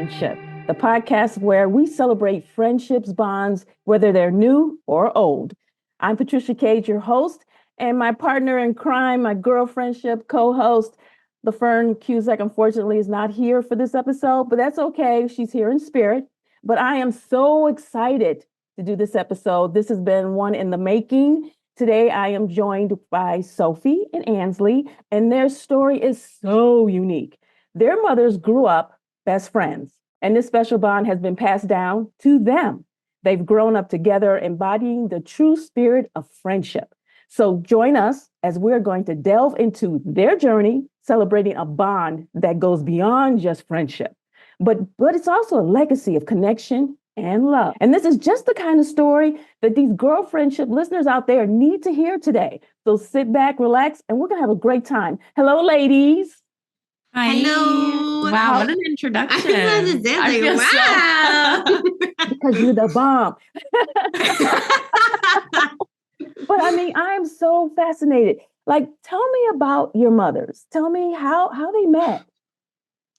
Friendship, the podcast where we celebrate friendships, bonds, whether they're new or old. I'm Patricia Cage, your host, and my partner in crime, my girlfriendship co-host, LaFern Cusack, unfortunately is not here for this episode, but that's okay. She's here in spirit. But I am so excited to do this episode. This has been one in the making. Today, I am joined by Sophie and Ansley, and their story is so unique. Their mothers grew up best friends, and this special bond has been passed down to them. They've grown up together, embodying the true spirit of friendship. So join us as we're going to delve into their journey, celebrating a bond that goes beyond just friendship. But it's also a legacy of connection and love. And this is just the kind of story that these girl friendship listeners out there need to hear today. So sit back, relax, and we're going to have a great time. Hello, ladies. Hi. Hello. Wow, what an introduction. I feel wow. Because you're the bomb. But I mean, I'm so fascinated. Like, tell me about your mothers. Tell me how they met.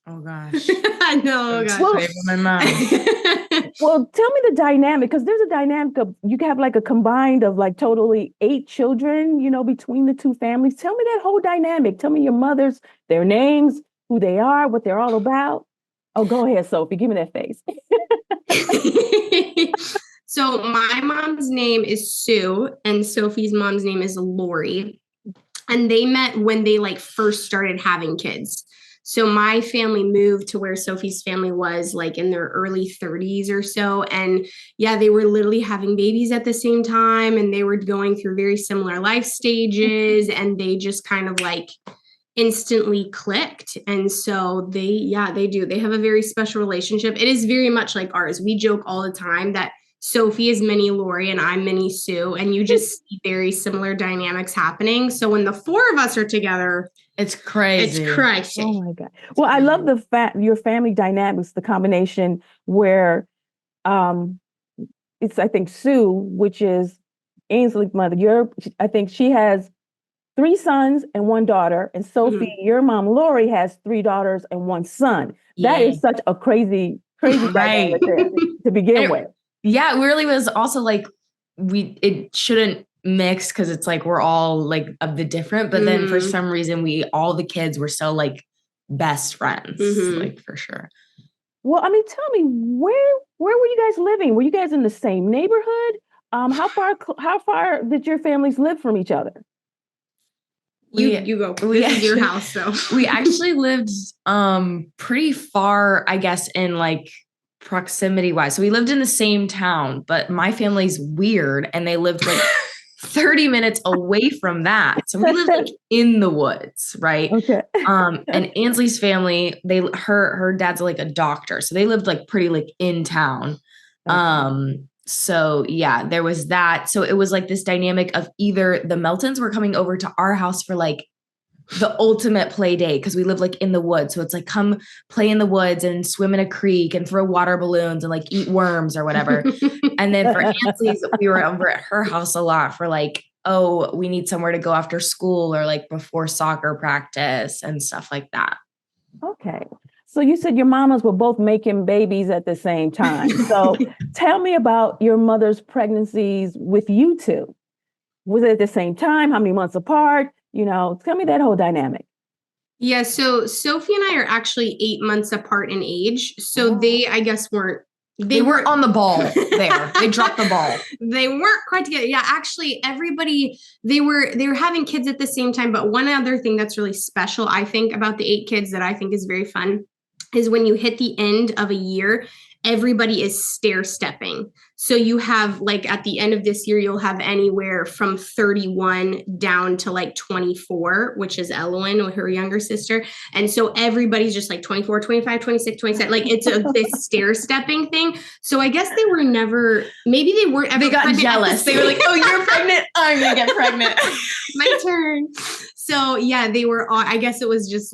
Oh gosh. I know. Gosh. Well, my mom. Well, tell me the dynamic, because there's a dynamic of you have like a combined of like totally 8 children, between the two families. Tell me that whole dynamic. Tell me your mothers, their names, who they are, what they're all about. Oh, go ahead, Sophie. Give me that face. So my mom's name is Sue, and Sophie's mom's name is Lori. And they met when they first started having kids. So my family moved to where Sophie's family was in their early 30s or so. And yeah, they were literally having babies at the same time, and they were going through very similar life stages, and they just kind of instantly clicked. And so they do. They have a very special relationship. It is very much like ours. We joke all the time that Sophie is mini Lori and I'm mini Sue, and you just see very similar dynamics happening. So when the 4 of us are together, it's crazy. It's crazy. Oh my God. Well, I love your family dynamics, the combination where it's, I think, Sue, which is Ainsley's mother. I think she has 3 sons and 1 daughter. And Sophie, your mom, Lori, has 3 daughters and 1 son. That is such a crazy dynamic there to begin with. Yeah, it really was also it shouldn't mix because it's we're all of the different, but then for some reason all the kids were so best friends, for sure. Well, I mean, tell me, where were you guys living? Were you guys in the same neighborhood? How far did your families live from each other? You go. This is your house, so we actually lived pretty far, I guess, in proximity wise. So we lived in the same town, but my family's weird and they lived 30 minutes away from that. So we lived in the woods, right? Okay. And Ansley's family, her dad's a doctor. So they lived pretty in town. Okay. So yeah, there was that. So it was this dynamic of either the Meltons were coming over to our house for the ultimate play day, because we live in the woods. So it's come play in the woods and swim in a creek and throw water balloons and eat worms or whatever. And then for Ansley's, we were over at her house a lot for oh, we need somewhere to go after school or before soccer practice and stuff like that. Okay. So you said your mamas were both making babies at the same time. So tell me about your mother's pregnancies with you two. Was it at the same time? How many months apart? Tell me that whole dynamic. Yeah, so Sophie and I are actually 8 months apart in age. So they, I guess, weren't. They were on the ball there. They dropped the ball. They weren't quite together. Yeah, actually, everybody, they were having kids at the same time. But one other thing that's really special, I think, about the 8 kids that I think is very fun is when you hit the end of a year, everybody is stair stepping. So you have at the end of this year, you'll have anywhere from 31 down to 24, which is Elowen with her younger sister. And so everybody's just 24, 25, 26, 27. It's this stair stepping thing. So I guess they were never, maybe they weren't ever. They got jealous. They were oh, you're pregnant. I'm going to get pregnant. My turn. So yeah, they were all, I guess it was just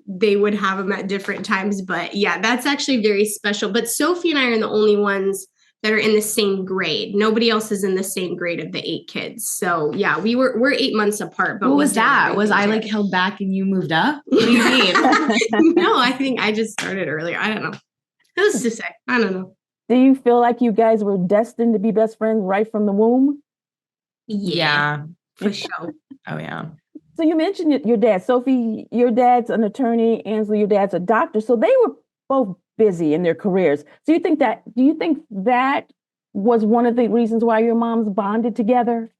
they would have them at different times, but yeah, that's actually very special. But Sophie and I are the only ones that are in the same grade. Nobody else is in the same grade of the 8 kids. So yeah, we're 8 months apart. But what was that? Was I held back and you moved up? What do you mean? No, I think I just started earlier. I don't know. Who's to say? I don't know. Do you feel like you guys were destined to be best friends right from the womb? Yeah. For sure. Oh, yeah. So you mentioned your dad. Sophie, your dad's an attorney. Ansley, your dad's a doctor. So they were both busy in their careers. Do you think that was one of the reasons why your moms bonded together?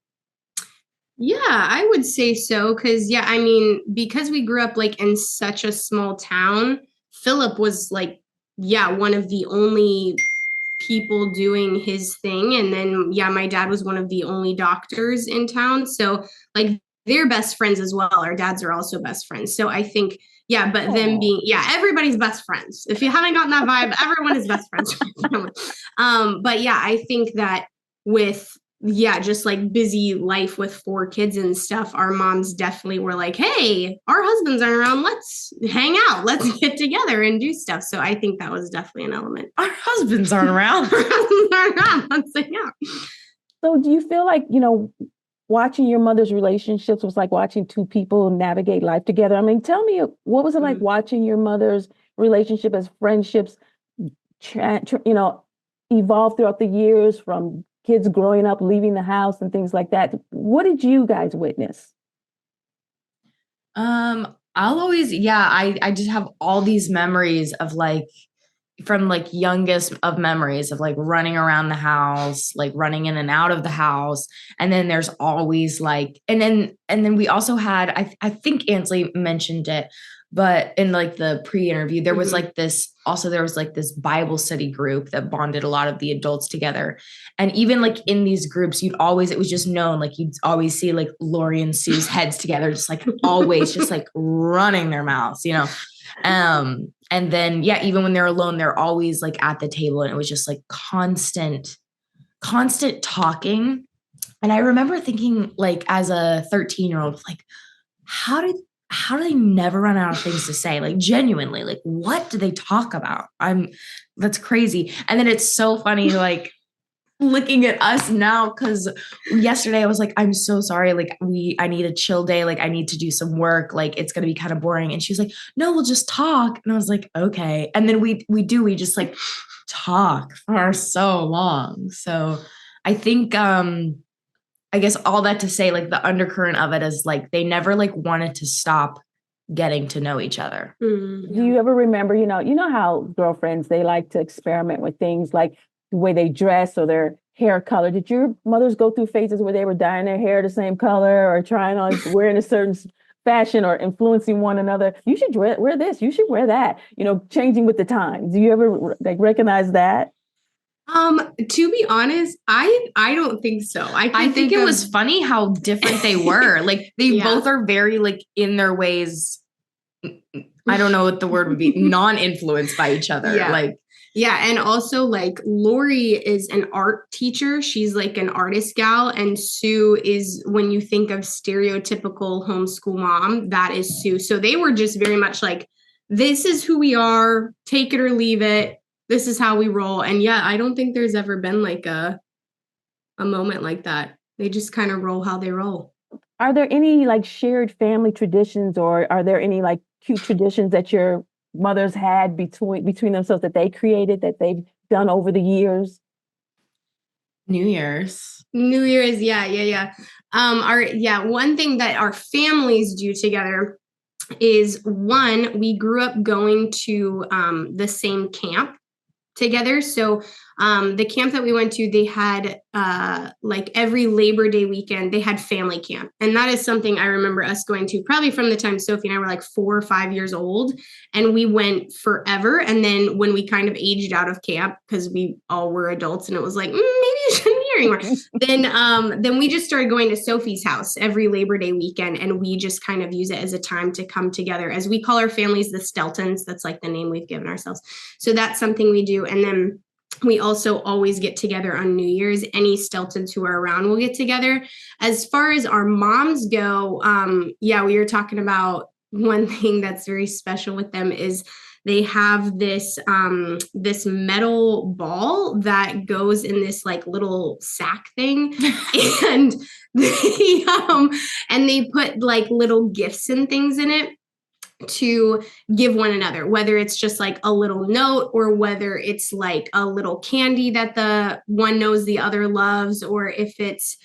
Yeah, I would say so. Cause yeah, I mean, because we grew up like in such a small town, Philip was like, yeah, one of the only people doing his thing. And then, yeah, my dad was one of the only doctors in town. So, like, they're best friends as well. Our dads are also best friends. So, I think, yeah, but them being, yeah, everybody's best friends. If you haven't gotten that vibe, everyone is best friends. But yeah, I think that with, yeah, just like busy life with 4 kids and stuff, our moms definitely were like, hey, our husbands aren't around. Let's hang out. Let's get together and do stuff. So I think that was definitely an element. Our husbands aren't around. Our husbands aren't around. Let's hang out. So do you feel like, watching your mother's relationships was like watching two people navigate life together? I mean, tell me, what was it like watching your mother's relationship as friendships, evolve throughout the years from kids growing up, leaving the house and things like that? What did you guys witness? I'll always, I just have all these memories of like, from like youngest of memories of like running around the house, like running in and out of the house. And then there's always like, and then we also had, I think Ansley mentioned it, but in like the pre-interview, there was like this Bible study group that bonded a lot of the adults together. And even like in these groups, it was just known, like you'd always see like Lori and Sue's heads together, just like always just like running their mouths, and then, yeah, even when they're alone, they're always like at the table, and it was just like constant talking. And I remember thinking like as a 13-year-old, like, how do they never run out of things to say? Like genuinely, like what do they talk about? That's crazy. And then it's so funny, like looking at us now, because yesterday I was like, I'm so sorry, like I need a chill day, like I need to do some work, like it's gonna be kind of boring. And she's like, no, we'll just talk. And I was like, okay. And then we just like talk for so long. So I think I guess all that to say, like the undercurrent of it is like they never like wanted to stop getting to know each other. Do you ever remember, you know how girlfriends, they like to experiment with things like the way they dress or their hair color. Did your mothers go through phases where they were dyeing their hair the same color or trying on wearing a certain fashion or influencing one another? You should wear this. You should wear that. Changing with the times. Do you ever like recognize that? To be honest, I don't think so. I think it was funny how different they were. Like they both are very like in their ways. I don't know what the word would be, non-influenced by each other. Yeah. And also like Lori is an art teacher. She's like an artist gal. And Sue is, when you think of stereotypical homeschool mom, that is Sue. So they were just very much like, this is who we are, take it or leave it. This is how we roll. And yeah, I don't think there's ever been like a moment like that. They just kind of roll how they roll. Are there any like shared family traditions, or are there any like cute traditions that your mothers had between themselves that they created, that they've done over the years? New Year's, yeah. One thing that our families do together is, one, we grew up going to the same camp together. So the camp that we went to, they had like every Labor Day weekend, they had family camp. And that is something I remember us going to probably from the time Sophie and I were like 4 or 5 years old. And we went forever. And then when we kind of aged out of camp, because we all were adults and it was like, maybe you shouldn't be here anymore. Then we just started going to Sophie's house every Labor Day weekend. And we just kind of use it as a time to come together, as we call our families the Steltons. That's like the name we've given ourselves. So that's something we do. And then we also always get together on New Year's. Any Steltons who are around will get together. As far as our moms go, we were talking about one thing that's very special with them is they have this metal ball that goes in this like little sack thing, and they put like little gifts and things in it. to give one another, whether it's just like a little note or whether it's like a little candy that the one knows the other loves, or if it's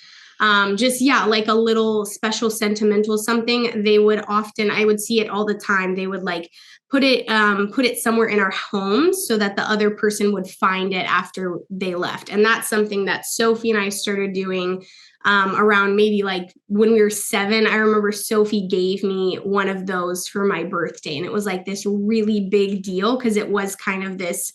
just, yeah, like a little special sentimental something. They would often, I would see it all the time. They would like put it somewhere in our homes so that the other person would find it after they left. And that's something that Sophie and I started doing around maybe like when we were 7. I remember Sophie gave me one of those for my birthday, and it was like this really big deal because it was kind of this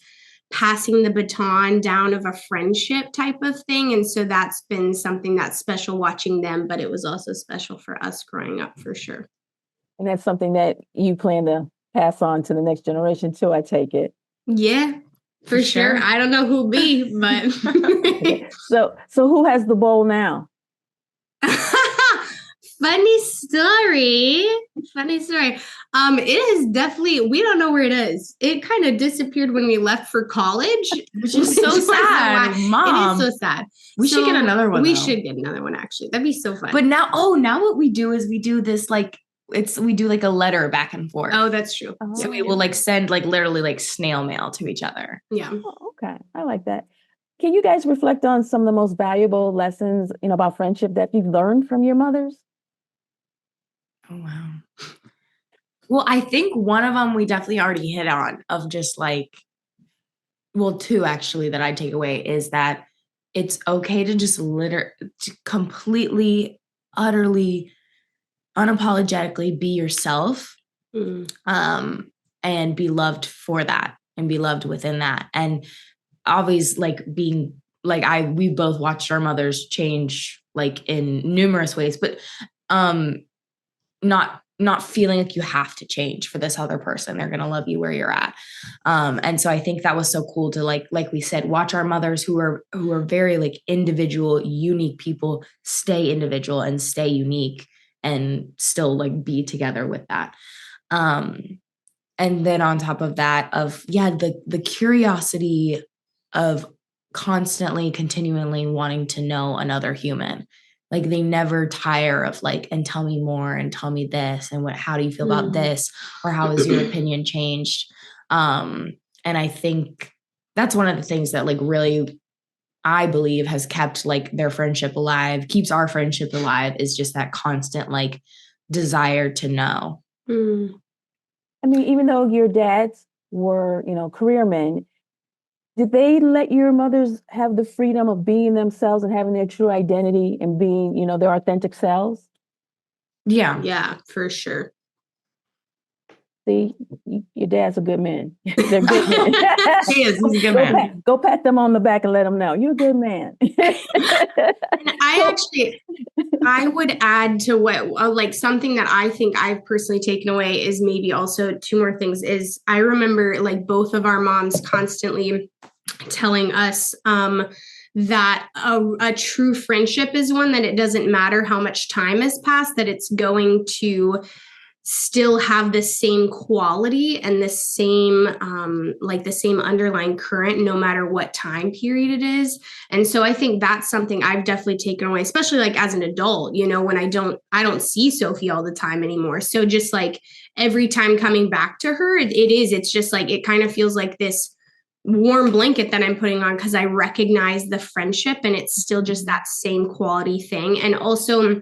passing the baton down of a friendship type of thing. And so that's been something that's special watching them, but it was also special for us growing up for sure. And that's something that you plan to pass on to the next generation too, I take it. Yeah, for sure. I don't know who'll be, but so who has the bowl now? Funny story. It is definitely, we don't know where it is. It kind of disappeared when we left for college, which is so sad. Mom, it is so sad. We should get another one. We should get another one, actually. That'd be so fun. But now what we do is we do this like, we do like a letter back and forth. Oh, that's true. So we will like send like literally like snail mail to each other. Yeah. Oh, okay. I like that. Can you guys reflect on some of the most valuable lessons, about friendship that you've learned from your mothers? Oh, wow. Well, I think one of them we definitely already hit on, of just like, well, 2 actually that I take away is that it's okay to just completely, utterly, unapologetically be yourself, and be loved for that and be loved within that. And always like being like, we both watched our mothers change like in numerous ways, but not feeling like you have to change for this other person. They're going to love you where you're at. And so I think that was so cool to like we said, watch our mothers who are very like individual, unique people, stay individual and stay unique and still like be together with that. And then on top of that the curiosity of constantly, continually wanting to know another human. Like they never tire of like, and tell me more and tell me this and how do you feel about this, or how has your opinion changed? And I think that's one of the things that like really, I believe has kept like their friendship alive, keeps our friendship alive, is just that constant like desire to know. I mean, even though your dads were, career men, did they let your mothers have the freedom of being themselves and having their true identity and being, their authentic selves? Yeah, for sure. See, your dad's a good man. They're good men. He's a good man. Go pat them on the back and let them know you're a good man. I would add to what, like something that I think I've personally taken away is maybe also 2 more things is I remember like both of our moms constantly telling us that a true friendship is one that it doesn't matter how much time has passed, that it's going to still have the same quality and the same the same underlying current no matter what time period it is. And so I think that's something I've definitely taken away, especially like as an adult, when I don't see Sophie all the time anymore. So just like every time coming back to her, it's just like it kind of feels like this warm blanket that I'm putting on because I recognize the friendship and it's still just that same quality thing. And also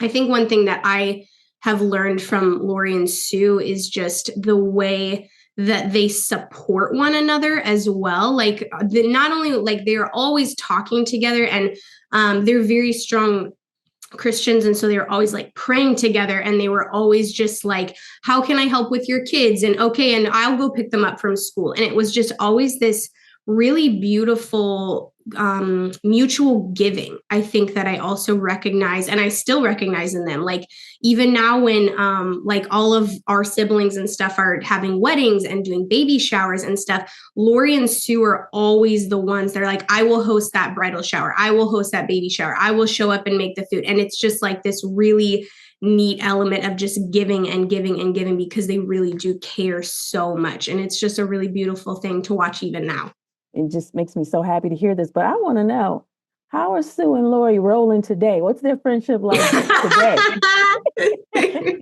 I think one thing that I have learned from Lori and Sue is just the way that they support one another as well. Like not only like they're always talking together and they're very strong Christians. And so they were always like praying together and they were always just like, how can I help with your kids? And okay, and I'll go pick them up from school. And it was just always this really beautiful mutual giving, I think, that I also recognize and I still recognize in them. Like even now when like all of our siblings and stuff are having weddings and doing baby showers and stuff, Lori and Sue are always the ones that are like, I will host that bridal shower. I will host that baby shower. I will show up and make the food. And it's just like this really neat element of just giving and giving and giving because they really do care so much. And it's just a really beautiful thing to watch even now. It just makes me so happy to hear this. But I want to know, how are Sue and Lori rolling today? What's their friendship like today?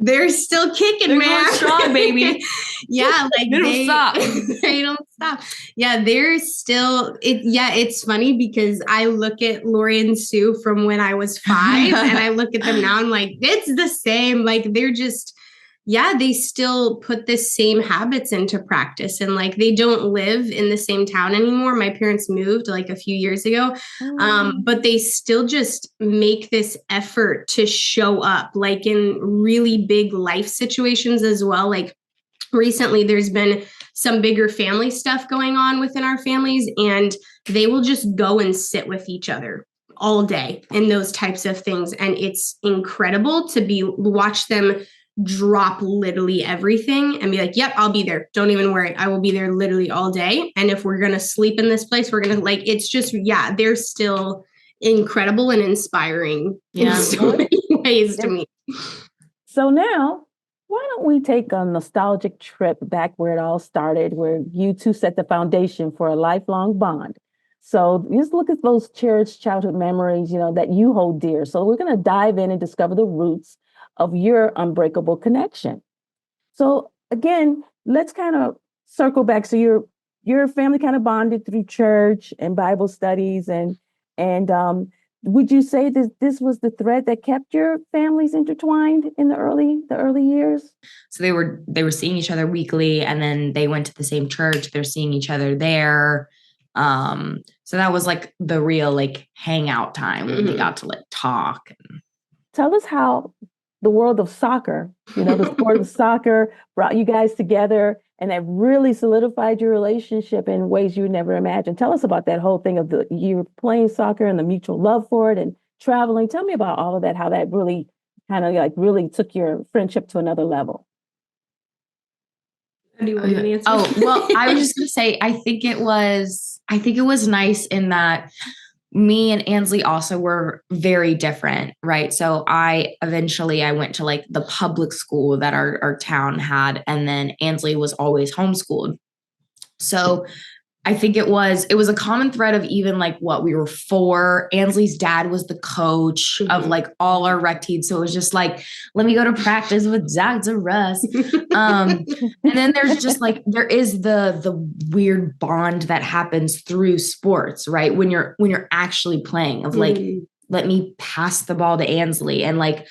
They're still kicking, They're man. going strong, baby. Yeah, like They don't stop. They don't stop. Yeah, they're still it's funny because I look at Lori and Sue from when I was 5 and I look at them now, I'm like, it's the same. Like they're just they still put the same habits into practice, and like they don't live in the same town anymore. My parents moved like a few years ago, but they still just make this effort to show up like in really big life situations as well. Like recently there's been some bigger family stuff going on within our families, and they will just go and sit with each other all day and those types of things. And it's incredible to watch them drop literally everything and be like, yep, I'll be there. Don't even worry. I will be there literally all day. And if we're going to sleep in this place, we're going to it's just, they're still incredible and inspiring in so many ways to me. So now, why don't we take a nostalgic trip back where it all started, where you two set the foundation for a lifelong bond. So just look at those cherished childhood memories, that you hold dear. So we're going to dive in and discover the roots of your unbreakable connection. So again, let's kind of circle back. So your family kind of bonded through church and Bible studies, and would you say that this was the thread that kept your families intertwined in the early years? So they were seeing each other weekly, and then they went to the same church. They're seeing each other there. So that was like the real like hangout time when they got to like talk. Tell us how the world of soccer, the sport of soccer brought you guys together, and that really solidified your relationship in ways you never imagined. Tell us about that whole thing of you playing soccer and the mutual love for it and traveling. Tell me about all of that, how that really kind of like really took your friendship to another level. Do you want an answer? Oh, well, I was just going to say, I think it was nice in that me and Ansley also were very different, right? So I went to like the public school that our town had, and then Ansley was always homeschooled. So I think it was a common thread of even like what we were for. Ansley's dad was the coach of like all our rec teams. So it was just like, let me go to practice with Dr. Russ. And then there's just like, there is the weird bond that happens through sports, right? When you're actually playing of like, let me pass the ball to Ansley, and like,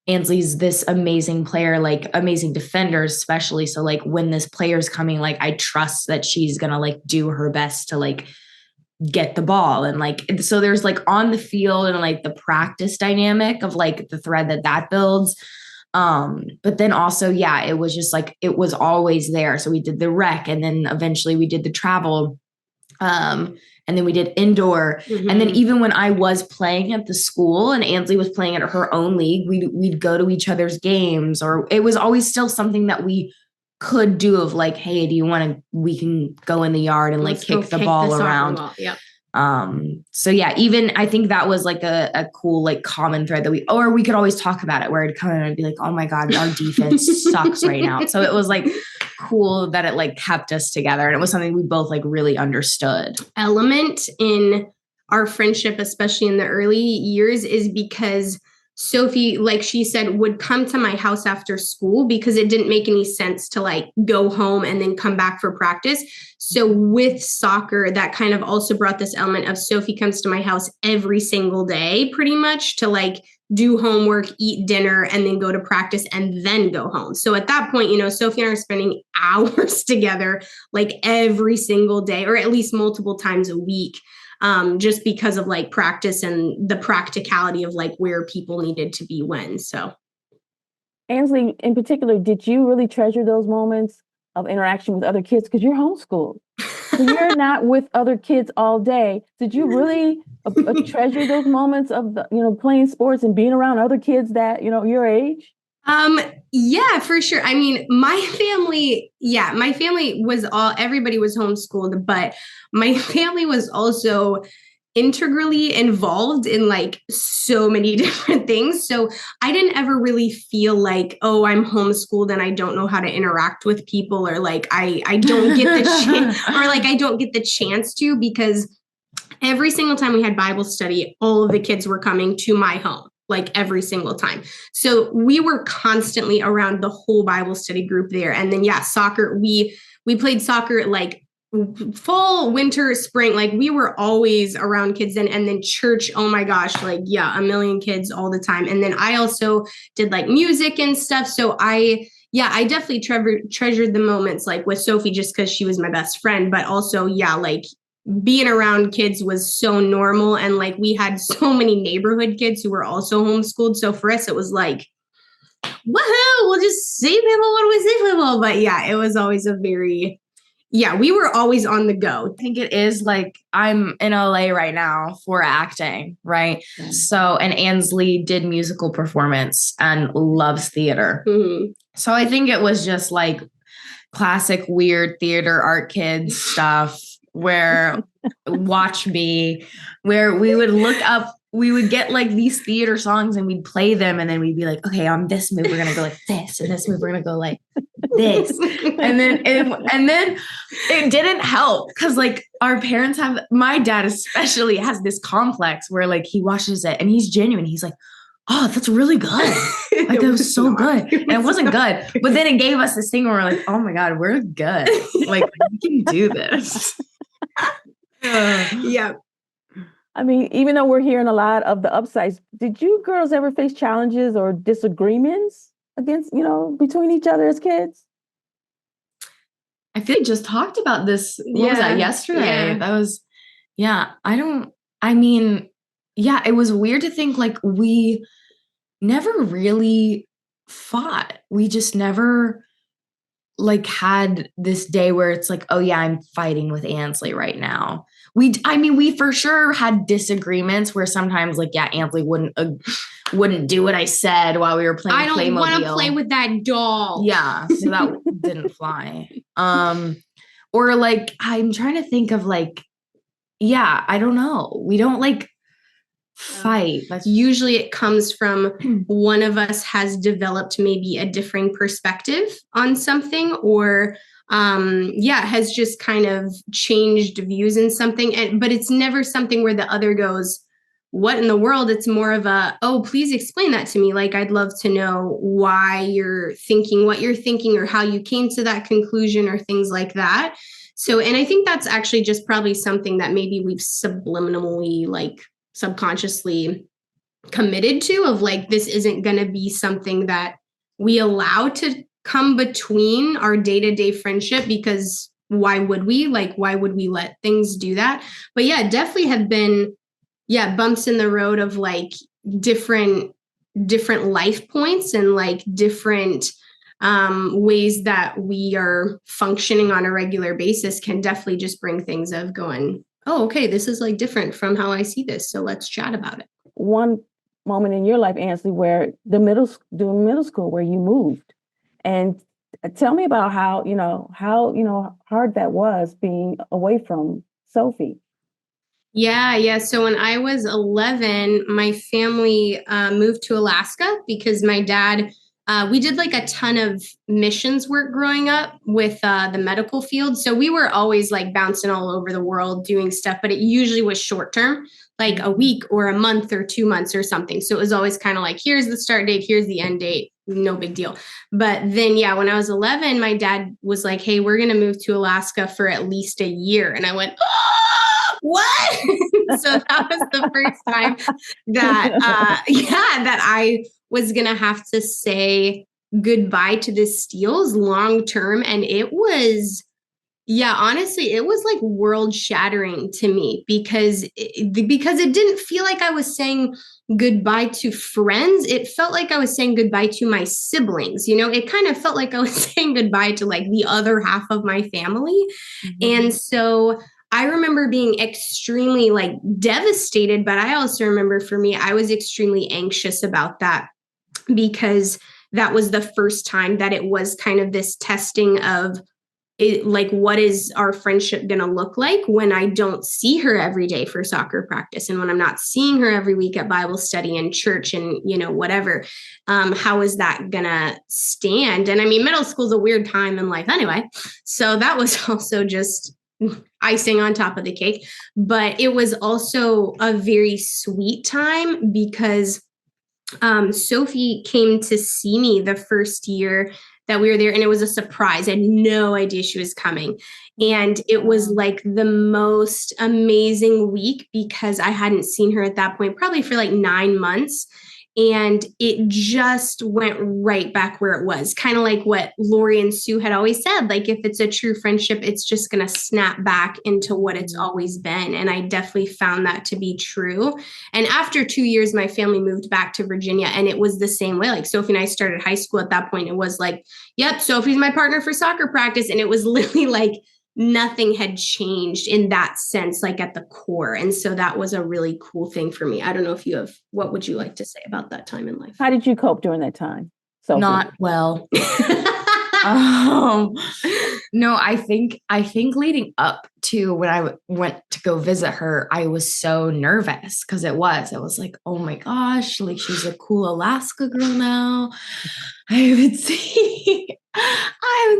Ansley's this amazing player, like amazing defender, especially. So like when this player's coming, like I trust that she's going to like do her best to like get the ball. And like, so there's like on the field and like the practice dynamic of like the thread that builds. But then also, it was just like, it was always there. So we did the rec, and then eventually we did the travel. And then we did indoor. And then even when I was playing at the school and Ansley was playing at her own league, we'd go to each other's games, or it was always still something that we could do of like, hey, we can go in the yard and like kick the ball around. Yep. So even I think that was like a cool, like common thread that we could always talk about it, where it'd come in and I'd be like, oh my God, our defense sucks right now. So it was like cool that it like kept us together. And it was something we both like really understood. Element in our friendship, especially in the early years, is because Sophie, like she said, would come to my house after school because it didn't make any sense to like go home and then come back for practice. So with soccer, that kind of also brought this element of Sophie comes to my house every single day, pretty much, to like do homework, eat dinner, and then go to practice and then go home. So at that point, Sophie and I are spending hours together, like every single day, or at least multiple times a week. Just because of like practice and the practicality of like where people needed to be when. So, Ansley, in particular, did you really treasure those moments of interaction with other kids? Because you're homeschooled, so you're not with other kids all day. Did you really treasure those moments of playing sports and being around other kids that your age? Yeah, for sure. I mean, my family was everybody was homeschooled, but my family was also integrally involved in like so many different things. So I didn't ever really feel like, oh, I'm homeschooled and I don't know how to interact with people, or like I don't get the chance, or like I don't get the chance to, because every single time we had Bible study, all of the kids were coming to my home. like every single time. So we were constantly around the whole Bible study group there. And then, soccer, we played soccer like fall, winter, spring, like we were always around kids then. And then church, oh my gosh, like, a million kids all the time. And then I also did like music and stuff. So I definitely treasured the moments like with Sophie, just because she was my best friend, but also, like being around kids was so normal. And like, we had so many neighborhood kids who were also homeschooled. So for us, it was like, woohoo, we'll just see people when we see people. But it was always a very, we were always on the go. I think it is like I'm in LA right now for acting, right? Mm-hmm. So, and Ansley did musical performance and loves theater. Mm-hmm. So I think it was just like classic weird theater art kids stuff where watch me, where we would look up, we would get like these theater songs and we'd play them. And then we'd be like, okay, on this move, we're going to go like this. And this move, we're going to go like this. And then it didn't help because like our parents my dad especially has this complex where like he watches it and he's genuine. He's like, oh, that's really good. Like that was so good. And it wasn't good. But then it gave us this thing where we're like, oh my God, we're good. Like we can do this. Yeah. I mean, even though we're hearing a lot of the upsides, did you girls ever face challenges or disagreements between each other as kids? I feel like just talked about this. What was that yesterday? Yeah. That was, it was weird to think like we never really fought. We just never like had this day where it's like, oh yeah, I'm fighting with Ansley right now. We for sure had disagreements where sometimes like, Ansley wouldn't do what I said while we were playing Playmobil. I don't want to play with that doll. Yeah. So that didn't fly. Or like, I'm trying to think of like, I don't know. We don't like fight. That's usually it comes from one of us has developed maybe a differing perspective on something or has just kind of changed views in something. But it's never something where the other goes, what in the world? It's more of a, oh, please explain that to me. Like, I'd love to know why you're thinking what you're thinking or how you came to that conclusion or things like that. So, and I think that's actually just probably something that maybe we've subliminally, like subconsciously committed to of like, this isn't going to be something that we allow to come between our day-to-day friendship because why would we let things do that? But definitely have been, bumps in the road of like different life points and like different ways that we are functioning on a regular basis can definitely just bring things of going, oh, okay, this is like different from how I see this. So let's chat about it. One moment in your life, Ansley, where during middle school where you moved. And tell me about how hard that was being away from Sophie. Yeah. So when I was 11, my family moved to Alaska because my dad, we did like a ton of missions work growing up with the medical field. So we were always like bouncing all over the world doing stuff, but it usually was short term, like a week or a month or 2 months or something. So it was always kind of like, here's the start date, here's the end date, no big deal. But then, when I was 11, my dad was like, hey, we're going to move to Alaska for at least a year. And I went, oh, what? So that was the first time that, that I was going to have to say goodbye to the Steels long term. And it was, honestly, it was like world shattering to me because it didn't feel like I was saying goodbye to friends. It felt like I was saying goodbye to my siblings. It kind of felt like I was saying goodbye to like the other half of my family. Mm-hmm. And so I remember being extremely like devastated, but I also remember for me, I was extremely anxious about that because that was the first time that it was kind of this testing of it, like, what is our friendship going to look like when I don't see her every day for soccer practice and when I'm not seeing her every week at Bible study and church and, whatever, how is that going to stand? And I mean, middle school is a weird time in life anyway. So that was also just icing on top of the cake, but it was also a very sweet time because Sophie came to see me the first year that we were there, and it was a surprise. I had no idea she was coming. And it was like the most amazing week because I hadn't seen her at that point, probably for like 9 months. And it just went right back where it was. Kind of like what Lori and Sue had always said, like if it's a true friendship, it's just going to snap back into what it's always been. And I definitely found that to be true. And after 2 years, my family moved back to Virginia, and it was the same way. Like Sophie and I started high school at that point. It was like, yep, Sophie's my partner for soccer practice. And it was literally like nothing had changed in that sense, like at the core. And so that was a really cool thing for me. I don't know if you have, what would you like to say about that time in life? How did you cope during that time? Sophie? Not well. No, I think leading up to when I went to go visit her, I was so nervous because it was like, oh my gosh, like she's a cool Alaska girl now. I haven't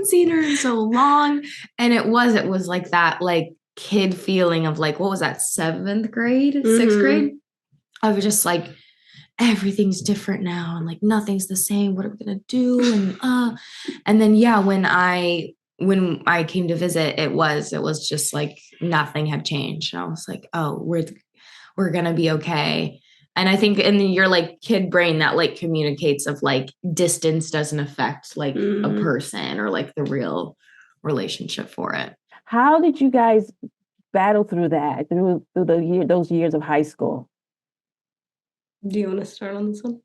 seen her in so long. And it was like that, like kid feeling of like, what was that? 7th grade, 6th grade? I was just like, everything's different now. And like, nothing's the same. What are we going to do? And then, yeah, when I came to visit, it was just like nothing had changed. And I was like, oh, we're going to be okay. And I think in your like kid brain that like communicates of like distance doesn't affect like a person or like the real relationship for it. How did you guys battle through that, through those years of high school? Do you want to start on this one?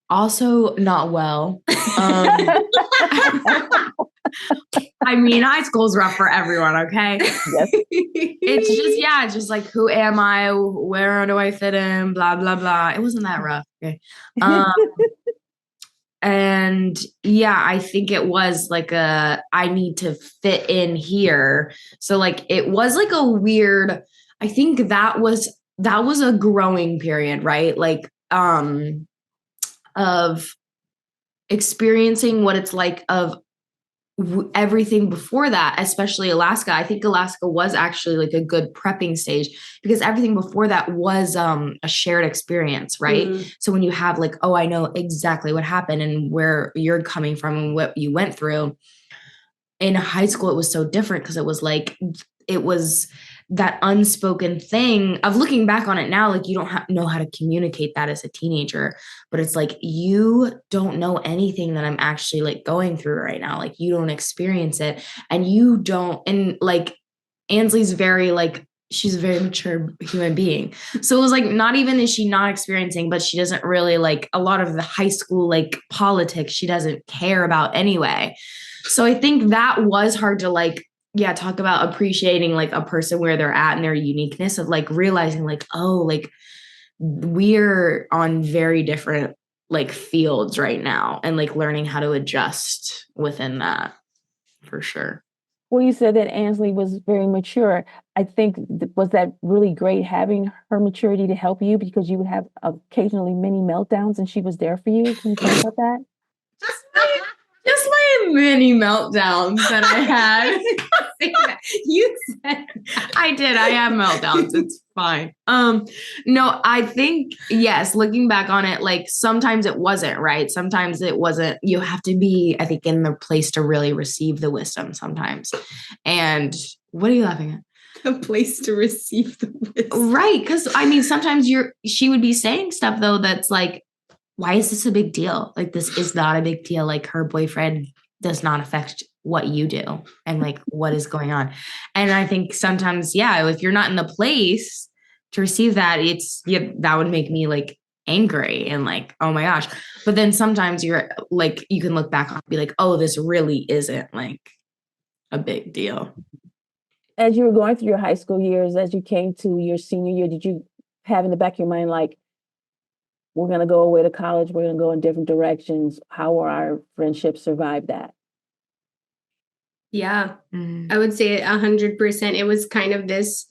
Also not well. I mean, high school's rough for everyone, okay? Yes. It's just like, who am I? Where do I fit in? Blah, blah, blah. It wasn't that rough. Okay. And yeah, I think it was like I need to fit in here. So like, it was like a weird, I think that was a growing period, right? Like, of experiencing what it's like of everything before that, especially Alaska. I think Alaska was actually like a good prepping stage because everything before that was a shared experience, right? So when you have like, oh, I know exactly what happened and where you're coming from and what you went through. In high school, it was so different because it was that unspoken thing of looking back on it now, like you don't know how to communicate that as a teenager, but it's like, you don't know anything that I'm actually like going through right now. Like you don't experience it and you don't. And like Ansley's she's a very mature human being. So it was like, not even is she not experiencing, but she doesn't really like a lot of the high school, like politics, she doesn't care about anyway. So I think that was hard to like, yeah, talk about appreciating like a person where they're at and their uniqueness of like realizing like, oh, like we're on very different like fields right now and like learning how to adjust within that for sure. Well, you said that Ansley was very mature. I think was that really great having her maturity to help you because you would have occasionally many meltdowns and she was there for you. Can you talk about that? Just my mini meltdowns that I had. You said I did. I have meltdowns. It's fine. No, I think, yes, looking back on it, like sometimes it wasn't right. Sometimes it wasn't, you have to be, I think, in the place to really receive the wisdom sometimes. And what are you laughing at? A place to receive the wisdom. Right. Cause I mean, sometimes she would be saying stuff though, that's like, why is this a big deal? Like, this is not a big deal. Like her boyfriend does not affect what you do and like what is going on. And I think sometimes, yeah, if you're not in the place to receive that, that would make me like angry and like, oh my gosh. But then sometimes you're like, you can look back and be like, oh, this really isn't like a big deal. As you were going through your high school years, as you came to your senior year, did you have in the back of your mind, like, we're going to go away to college, we're going to go in different directions? How will our friendships survive that? Yeah, I would say 100%. It was kind of this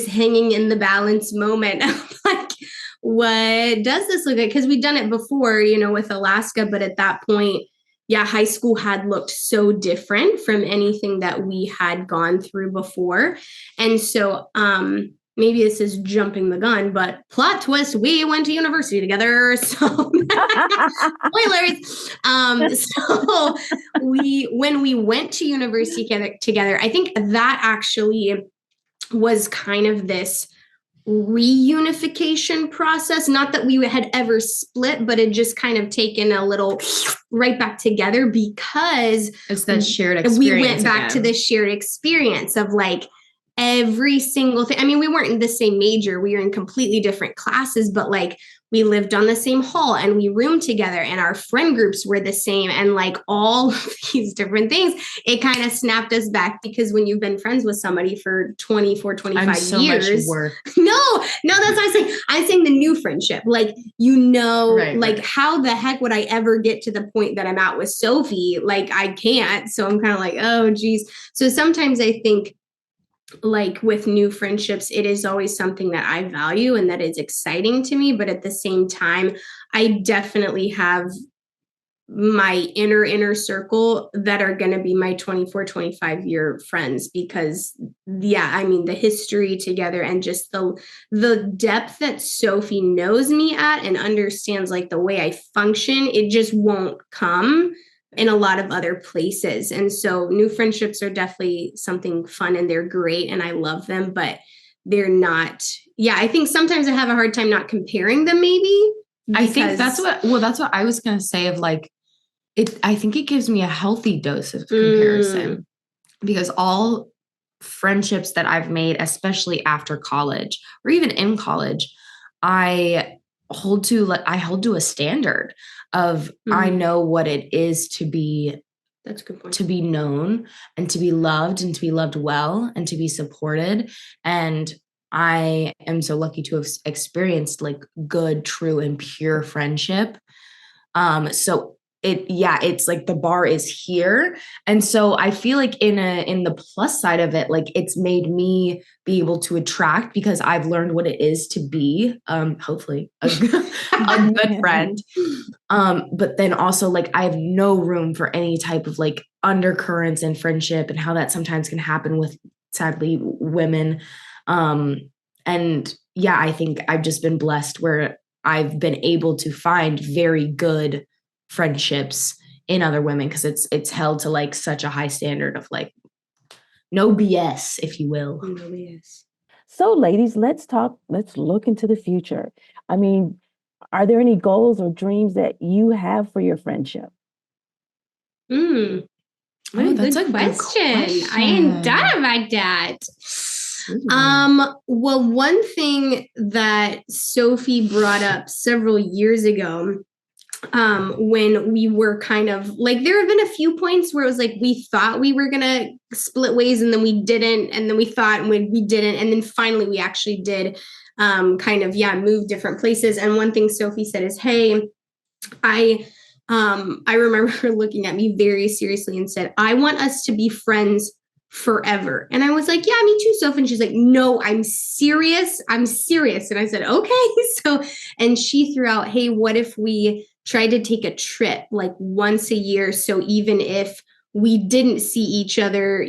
hanging in the balance moment of like, what does this look like? Because we'd done it before, with Alaska, but at that point, yeah, high school had looked so different from anything that we had gone through before. And so maybe this is jumping the gun, but plot twist, we went to university together. So spoilers. So when we went to university together, I think that actually was kind of this reunification process. Not that we had ever split, but it just kind of taken a little right back together because it's that shared experience. We went back to the shared experience of like every single thing. I mean, we weren't in the same major. We were in completely different classes, but like we lived on the same hall and we roomed together and our friend groups were the same. And like all of these different things, it kind of snapped us back because when you've been friends with somebody for 24, 25 years. Much work. No, that's what I'm saying. I'm saying the new friendship. Like, right. How the heck would I ever get to the point that I'm at with Sophie? Like, I can't. So I'm kind of like, oh, geez. So sometimes I think, like with new friendships, it is always something that I value and that is exciting to me. But at the same time, I definitely have my inner circle that are going to be my 24, 25 year friends because I mean, the history together and just the depth that Sophie knows me at and understands like the way I function, it just won't come in a lot of other places. And so new friendships are definitely something fun and they're great and I love them, but they're not, I think sometimes I have a hard time not comparing them maybe. I think that's what I was going to say of like, I think it gives me a healthy dose of comparison because all friendships that I've made, especially after college or even in college, I hold to a standard of I know what it is to be that's a good point. To be known and to be loved and to be loved well and to be supported. And I am so lucky to have experienced like good, true and pure friendship. So it's like the bar is here. And so I feel like in the plus side of it, like it's made me be able to attract because I've learned what it is to be, hopefully a good friend. But then also like I have no room for any type of like undercurrents in friendship and how that sometimes can happen with sadly women. And I think I've just been blessed where I've been able to find very good friendships in other women because it's held to like such a high standard of like no BS, if you will. No BS. So ladies, let's look into the future. I mean, are there any goals or dreams that you have for your friendship? That's a good question. I hadn't thought about that. Well, one thing that Sophie brought up several years ago, when we were kind of like, there have been a few points where it was like, we thought we were going to split ways and then we didn't. And then we thought we didn't. And then finally we actually did, move different places. And one thing Sophie said is, hey, I remember her looking at me very seriously and said, I want us to be friends forever. And I was like, yeah, me too, Sophie. And she's like, no, I'm serious. And I said, okay. So, and she threw out, hey, what if we tried to take a trip like once a year? So even if we didn't see each other,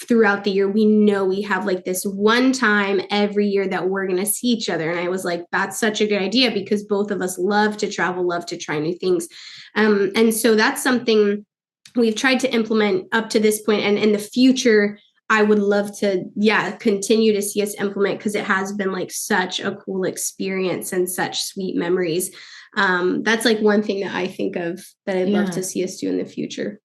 throughout the year, we know we have like this one time every year that we're going to see each other. And I was like, that's such a good idea because both of us love to travel, love to try new things. And so that's something we've tried to implement up to this point. And in the future, I would love to, continue to see us implement because it has been like such a cool experience and such sweet memories. That's like one thing that I think of that I'd love to see us do in the future.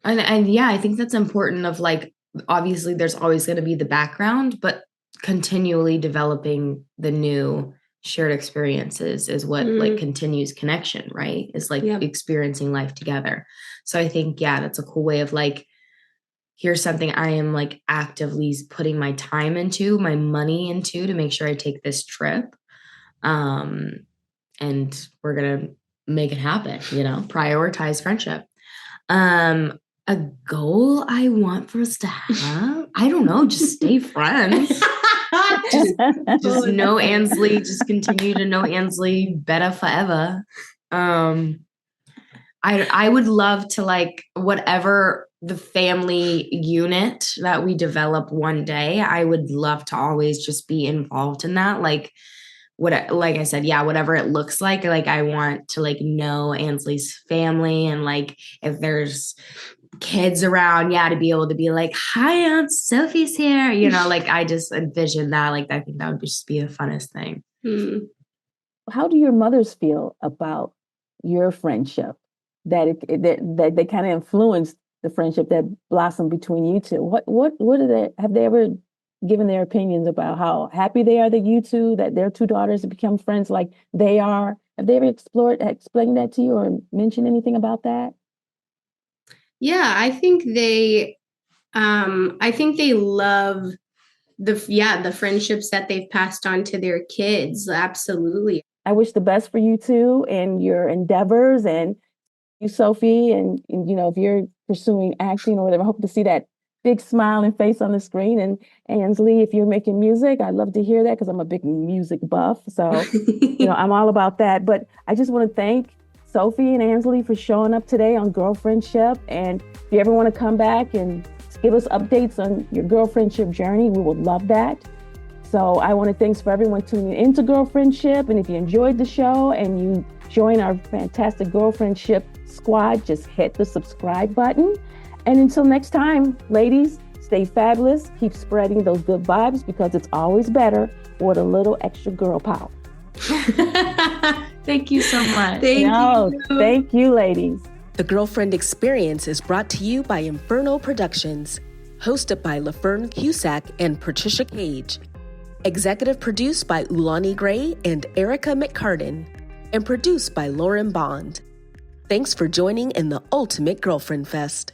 And I think that's important of like, obviously there's always going to be the background, but continually developing the new shared experiences is what like continues connection, right? Is like experiencing life together. So I think, that's a cool way of like, here's something I am like actively putting my time into, my money into to make sure I take this trip. And we're going to make it happen, prioritize friendship. A goal I want for us to have, I don't know, just stay friends. just know Ansley, just continue to know Ansley better forever. I would love to like whatever the family unit that we develop one day, I would love to always just be involved in that. Like I said, yeah, whatever it looks like I want to like know Ansley's family, and like if there's kids around, to be able to be like, hi, Aunt Sophie's here, like I just envision that. Like I think that would just be the funnest thing. How do your mothers feel about your friendship, that they kind of influenced the friendship that blossomed between you two? What have they ever given their opinions about how happy they are that you two, that their two daughters have become friends like they are? Have they ever explained that to you or mentioned anything about that? Yeah, I think they love the friendships that they've passed on to their kids. Absolutely. I wish the best for you two and your endeavors, and you, Sophie, and if you're pursuing acting or whatever, I hope to see that big smiling face on the screen. And Ansley, if you're making music, I'd love to hear that because I'm a big music buff. So, I'm all about that. But I just want to thank Sophie and Ansley for showing up today on Girlfriendship. And if you ever want to come back and give us updates on your girlfriendship journey, we would love that. So I want to thanks for everyone tuning into Girlfriendship. And if you enjoyed the show and you join our fantastic Girlfriendship squad, just hit the subscribe button. And until next time, ladies, stay fabulous. Keep spreading those good vibes because it's always better with a little extra girl power. Thank you so much. Thank you, ladies. The Girlfriend Experience is brought to you by Inferno Productions, hosted by LaFern Cusack and Patricia Cage. Executive produced by Ulani Gray and Erica McCartan, and produced by Lauren Bond. Thanks for joining in the Ultimate Girlfriend Fest.